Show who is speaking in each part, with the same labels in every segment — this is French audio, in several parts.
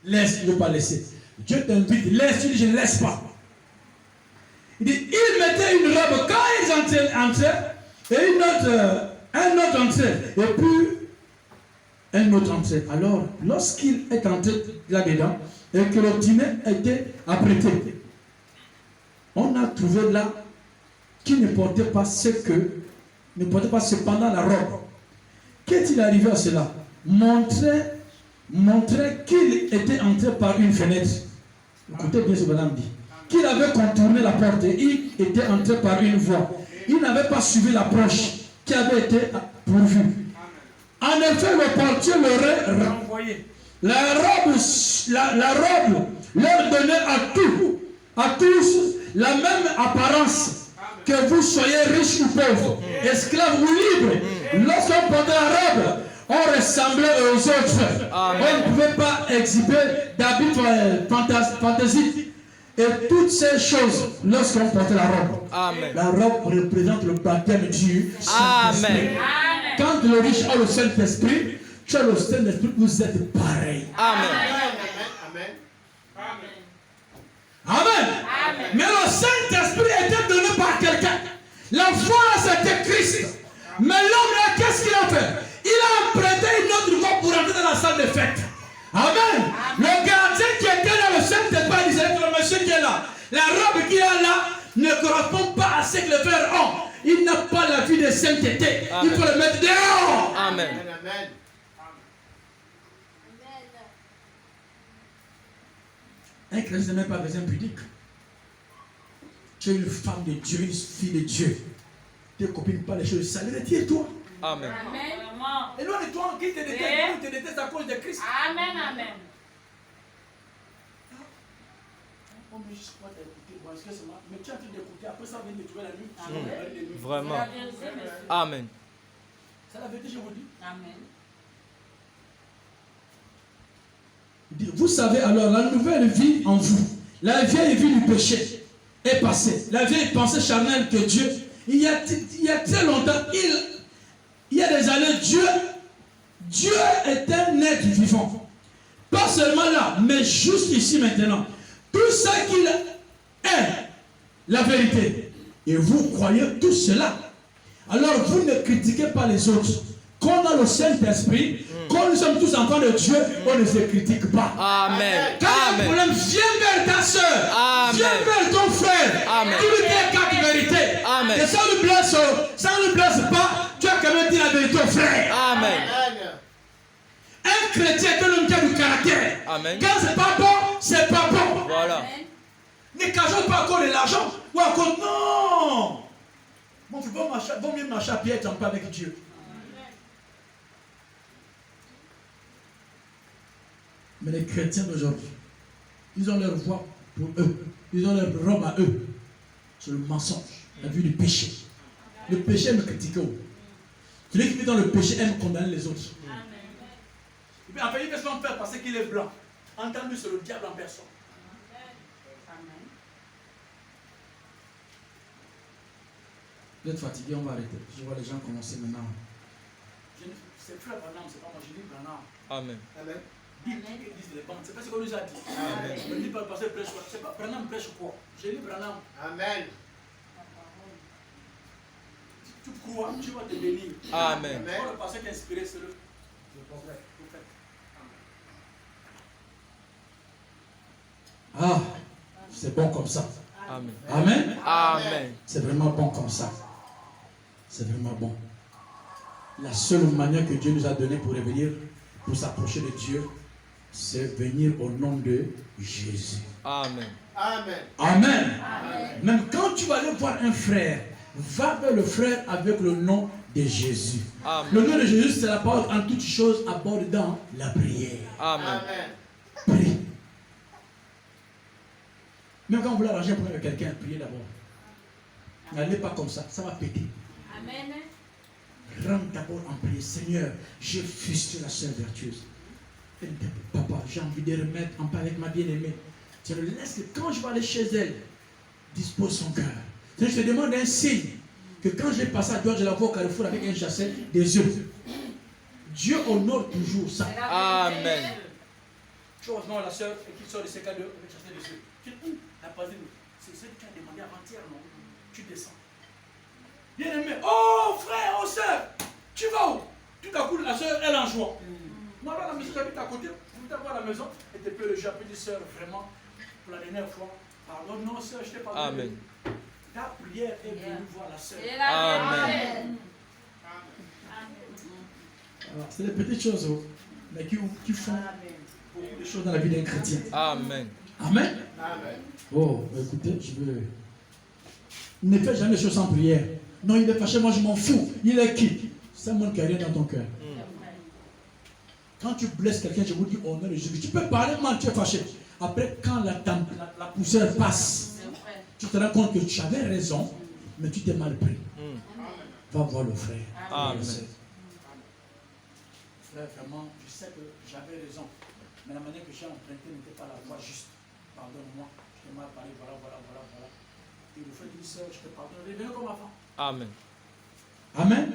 Speaker 1: Laisse, il ne veut pas laisser. Dieu t'invite, laisse, tu dis je ne laisse pas. Il dit, il mettait une robe quand ils entraient, et un autre entrait, et puis un autre entrait. Alors, lorsqu'il est entré là-dedans, et que le dîner était apprêté, on a trouvé là qu'il ne portait pas cependant la robe. Qu'est-il arrivé à cela? Montrait qu'il était entré par une fenêtre. Écoutez bien ce que madame dit. Qu'il avait contourné la porte et il était entré par une voie. Il n'avait pas suivi l'approche qui avait été pourvue. En effet, le portier l'aurait renvoyé. La robe leur donnait à tous la même apparence. Que vous soyez riche ou pauvre, esclave ou libre. Lorsqu'on portait la robe, on ressemblait aux autres. Amen. On ne pouvait pas exhiber d'habits fantaisiques. Et toutes ces choses, lorsqu'on portait la robe. Amen. La robe représente le baptême du Saint-Esprit. Quand le riche a le Saint-Esprit, tu as le Saint-Esprit, vous êtes pareil. Amen. Amen. Amen. Amen. Mais le Saint-Esprit était donné par quelqu'un. La foi, c'était Christ. Mais l'homme là, qu'est-ce qu'il a fait? Il a emprunté une autre voie pour entrer dans la salle de fête. Amen. Le gardien qui était là, le Saint-Esprit disait que le monsieur qui est là, la robe qu'il a là ne correspond pas à ce que le frère a. Il n'a pas la vie de sainteté. Amen. Il faut le mettre dehors. Amen. Amen. Un chrétien n'a même pas besoin pudique. Tu es une femme de Dieu, une fille de Dieu. Tes copines pas les choses sales, retire-toi. Amen. Amen. Éloigne-toi, qui te déteste à cause de Christ. Amen. Amen. Mais tu as envie d'écouter, après ça vient de trouver la nuit. Vraiment. Amen. C'est la vérité, je vous dis. Amen. Vous savez alors, la nouvelle vie en vous, la vieille vie du péché est passée. La vieille pensée charnelle que Dieu, il y a très longtemps, il y a des années, Dieu est un être vivant. Pas seulement là, mais juste ici maintenant. Tout ça qu'il est, la vérité. Et vous croyez tout cela. Alors vous ne critiquez pas les autres. Quand on a le Saint-Esprit, quand nous sommes tous enfants de Dieu, on ne se critique pas. Amen. Quand il y a un problème, viens vers ta soeur. Viens vers ton frère. Amen. Tu lui dis 4 vérités. Amen. Et ça ne nous blesse pas, tu as quand même dit la vérité au frère. Amen. Un chrétien est un homme qui a du caractère. Amen. Quand c'est pas bon, c'est pas bon. Voilà. Ne cachons pas encore de l'argent. Ou encore, non. Mon frère, vaut mieux marcher à pied et en paix avec Dieu. Mais les chrétiens d'aujourd'hui, ils ont leur voix pour eux. Ils ont leur robe à eux. C'est le mensonge, la vue du péché. Le péché aime critiquer. Celui qui vit dans le péché aime condamner les autres. Et puis en fait, il fait son père parce qu'il est blanc. Entendu, c'est le diable en personne. Vous êtes fatigué, on va arrêter. Je vois les gens commencer maintenant. C'est frère Branham, c'est pas moi, je dis Branham. Amen. Amen. C'est pas ce qu'on nous a dit. Amen. Je ne dis pas parce que prêche quoi. C'est pas Branham prêche quoi. J'ai lu Branham. Amen. Tu crois, tu vas te bénir. Amen. Le pasteur qui est inspiré, c'est le prophète. Ah, c'est bon comme ça. Amen. Amen. Amen. C'est vraiment bon comme ça. C'est vraiment bon. La seule manière que Dieu nous a donnée pour revenir, pour s'approcher de Dieu, c'est venir au nom de Jésus. Amen. Amen. Amen. Amen. Même quand tu vas aller voir un frère, va vers le frère avec le nom de Jésus. Amen. Le nom de Jésus, c'est la parole en toutes choses aborde dans la prière. Amen. Prie. Même quand vous voulez arranger un problème avec quelqu'un, priez d'abord. N'allez pas comme ça, ça va péter. Amen. Rentre d'abord en prière. Seigneur, je fustige la sœur vertueuse. Papa, j'ai envie de remettre en paix avec ma bien-aimée. Je le laisse que quand je vais aller chez elle, dispose son cœur. Je te demande un signe que quand je passe à droite, je la vois au carrefour avec un chasseur des yeux. Dieu honore toujours ça. Amen. Tu vois, non, la soeur qui sort de ses cas de chercher des yeux. Tu dis, la pasée, c'est celle qui a demandé avant-hier, non? Tu descends. Bien aimé, oh frère, oh soeur, tu vas où? Tout à coup, la soeur, elle est en joie. Non, là, la maison, j'habite à côté. Vous t'as à la maison, et depuis le jour, dit soeur, vraiment, pour la dernière fois, pardon, non, soeur, je t'ai pas
Speaker 2: Amen.
Speaker 1: Ta prière est venue voir la soeur.
Speaker 2: Amen.
Speaker 1: C'est des petites choses, mais qui font beaucoup de choses dans la vie d'un chrétien.
Speaker 2: Amen.
Speaker 1: Amen. Oh, écoutez, je veux. Ne fais jamais les choses sans prière. Non, il est fâché, moi je m'en fous. Il est qui? C'est un monde qui a rien dans ton cœur. Quand tu blesses quelqu'un, je vous dis au nom de Jésus. Tu peux parler, mais tu es fâché. Après, quand la poussière passe, tu te rends compte que tu avais raison, mais tu t'es mal pris. Va voir le frère.
Speaker 2: Amen.
Speaker 1: Frère, vraiment, je sais que j'avais raison. Mais la manière que j'ai emprunté n'était pas la voie juste. Pardonne-moi, je t'ai mal parlé, voilà. Et le frère dit, sœur, je te pardonne. Reviens comme avant.
Speaker 2: Amen.
Speaker 1: Amen.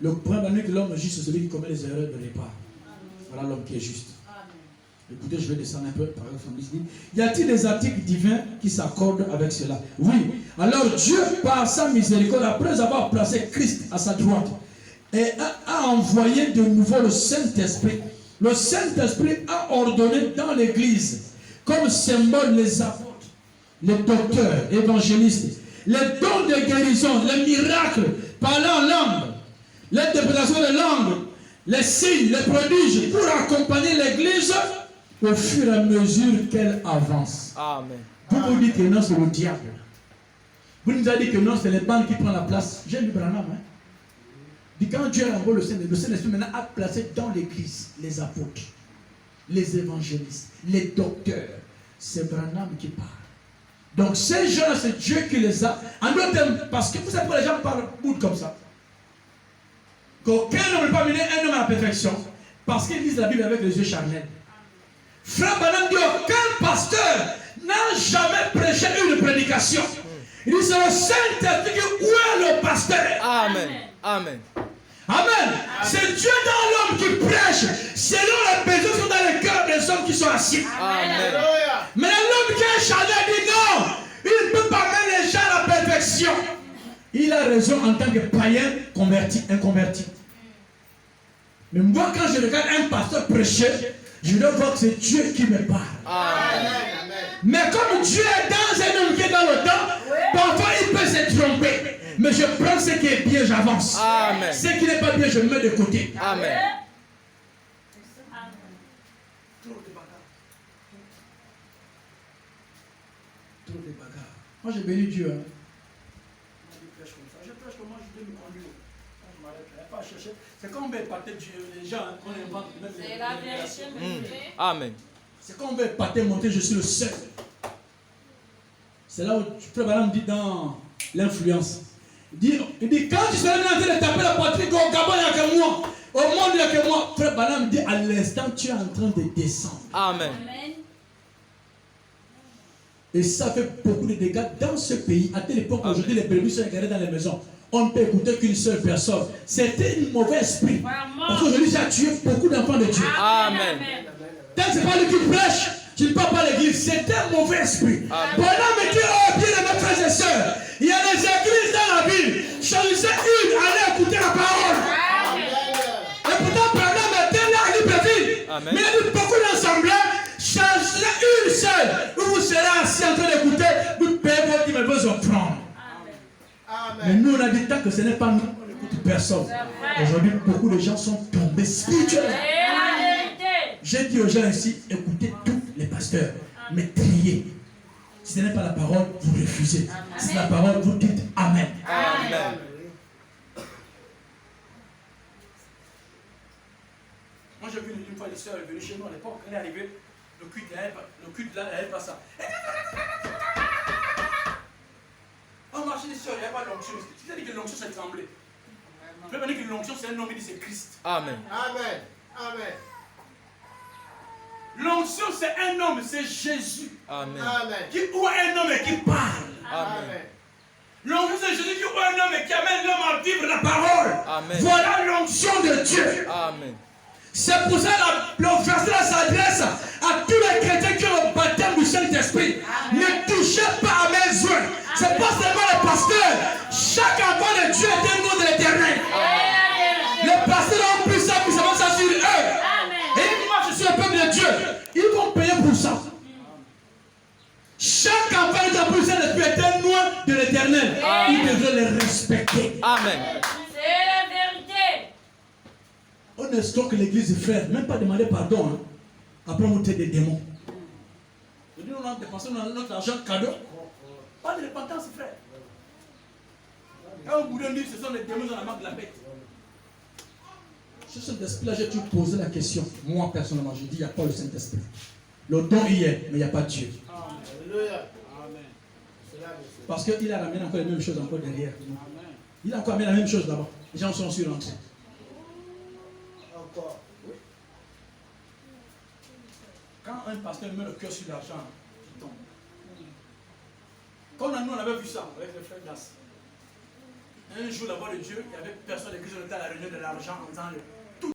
Speaker 1: Le premier que l'homme juste, c'est celui qui commet les erreurs de départ. Voilà l'homme qui est juste. Écoutez, je vais descendre un peu. Par exemple, y a-t-il des articles divins qui s'accordent avec cela? Oui. Alors Dieu, par sa miséricorde, après avoir placé Christ à sa droite, et a envoyé de nouveau le Saint-Esprit. Le Saint-Esprit a ordonné dans l'Église, comme symbole, les apôtres, les docteurs, évangélistes, les dons de guérison, les miracles, parler en langue, l'interprétation des langues, les signes, les prodiges, pour accompagner l'Église au fur et à mesure qu'elle avance.
Speaker 2: Amen.
Speaker 1: Vous dites que non, c'est le diable. Vous nous avez dit que non, c'est les bandes qui prennent la place. J'ai lu Branham. Dit quand Dieu a envoyé le Saint-Esprit maintenant a placé dans l'Église les apôtres, les évangélistes, les docteurs. C'est Branham qui parle. Donc ces gens-là, c'est Dieu qui les a. En d'autres termes, parce que vous savez pourquoi les gens parlent comme ça. Qu'aucun homme ne peut pas mener un homme à la perfection. Parce qu'ils lisent la Bible avec les yeux charnels. Frère Branham dit aucun pasteur n'a jamais prêché une prédication. Il dit c'est le Saint-Esprit où est le pasteur.
Speaker 2: Amen. Amen.
Speaker 1: Amen. C'est Dieu dans l'homme qui prêche selon les besoins qui sont dans les cœurs des hommes qui sont assis.
Speaker 2: Amen.
Speaker 1: Mais l'homme qui est charnel dit non, il ne peut pas mener les gens à la perfection. Il a raison en tant que païen converti, inconverti. Mais moi, quand je regarde un pasteur prêcher, je dois voir que c'est Dieu qui me parle.
Speaker 2: Amen.
Speaker 1: Mais comme Dieu est dans un homme qui est dans le temps, parfois il peut se tromper. Mais je prends ce qui est bien, j'avance.
Speaker 2: Amen.
Speaker 1: Ce qui n'est pas bien, je mets de côté.
Speaker 2: Amen.
Speaker 1: Trop de bagarres. Trop de bagarres. Moi, j'ai béni Dieu. Hein. Je prêche comme ça. Je prêche comme moi, je dois me conduire. Je ne m'arrête pas à chercher. C'est comme on veut épater les gens, hein, qu'on invente.
Speaker 3: C'est la vérité.
Speaker 2: Amen.
Speaker 1: C'est comme on veut épater, montrer, je suis le seul. C'est là où Frère Branham dit dans l'influence. Il dit, quand tu seras en train de taper la poitrine, au Gabon, il n'y a que moi. Au monde, il n'y a que moi. Frère Branham dit, à l'instant, tu es en train de descendre.
Speaker 2: Amen.
Speaker 1: Et ça fait beaucoup de dégâts dans ce pays. À telle époque, aujourd'hui, les brebis sont égarés dans les maisons. On ne peut écouter qu'une seule personne. C'était un mauvais esprit. Parce qu'aujourd'hui, ça a tué beaucoup d'enfants de Dieu.
Speaker 2: Amen.
Speaker 1: Tant que ce n'est pas lui qui prêche, tu ne parles pas à l'église. C'est un mauvais esprit. Pendant me dit, oh, bien mes frères et sœurs, il y a des églises dans la ville. Choisissez une, allez écouter la parole. Et pourtant, pendant était là à Libreville. Mais il y a beaucoup d'assemblées. Choisissez une seule où vous serez assis en train d'écouter. Vous payez votre dîme et vos offrandes. Mais nous, on a dit tant que ce n'est pas nous, on n'écoute personne. Aujourd'hui, beaucoup de gens sont tombés spirituellement. J'ai dit aux gens ici, écoutez tous les pasteurs, mais triez. Si ce n'est pas la parole, vous refusez. Si c'est la parole, vous dites Amen.
Speaker 2: Amen.
Speaker 1: Moi, j'ai vu une fois les sœurs, elle est venue chez nous à l'époque, elle est arrivée, le culte là, elle passe ça. On marchait les sœurs, il n'y avait pas de l'onction. C'est-à-dire que l'onction, c'est tremblé. Je peux dire que l'onction, c'est un homme, il dit c'est Christ.
Speaker 2: Amen.
Speaker 4: Amen. Amen.
Speaker 1: L'onction, c'est un homme, c'est Jésus.
Speaker 2: Amen.
Speaker 1: Qui ouvre un homme et qui parle.
Speaker 2: Amen.
Speaker 1: L'onction, c'est Jésus qui ouvre un homme et qui amène l'homme à vivre la parole.
Speaker 2: Amen.
Speaker 1: Voilà l'onction de Dieu.
Speaker 2: Amen.
Speaker 1: C'est pour ça que l'onction s'adresse à tous les chrétiens qui ont le baptême du Saint-Esprit, ne touchez pas à mes oeufs. C'est pas seulement les pasteurs. Chaque enfant de Dieu est un nom de l'Éternel. Les pasteurs ont pris ça, puis ça va ça sur eux. Et ils marchent sur le peuple de Dieu. Ils vont payer pour ça. Chaque enfant de Dieu Saint-Esprit est un nom de l'Éternel. Ils devraient les respecter.
Speaker 2: Amen.
Speaker 3: C'est la vérité.
Speaker 1: On escroque l'église, frère. Même pas demander pardon. Hein. Après, on tête des démons. Nous, on a dépensé notre argent cadeau. Pas de repentance, frère. Quand on boudin dit ce sont les démons dans la marque de la bête. Sur cet esprit-là, j'ai toujours posé la question. Moi, personnellement, je dis il n'y a pas le Saint-Esprit. Le don y est, mais il n'y a pas Dieu.
Speaker 4: Alléluia. Amen.
Speaker 1: Parce qu'il a ramené encore les mêmes choses encore derrière. Il a encore amené la même chose là-bas. Les gens sont sur rentrés.
Speaker 4: Encore.
Speaker 1: Quand un pasteur met le cœur sur l'argent, il tombe. Comme nous, on avait vu ça avec le frère Das. Un jour, la voix de Dieu, il y avait personne d'église, on était à la réunion de l'argent en disant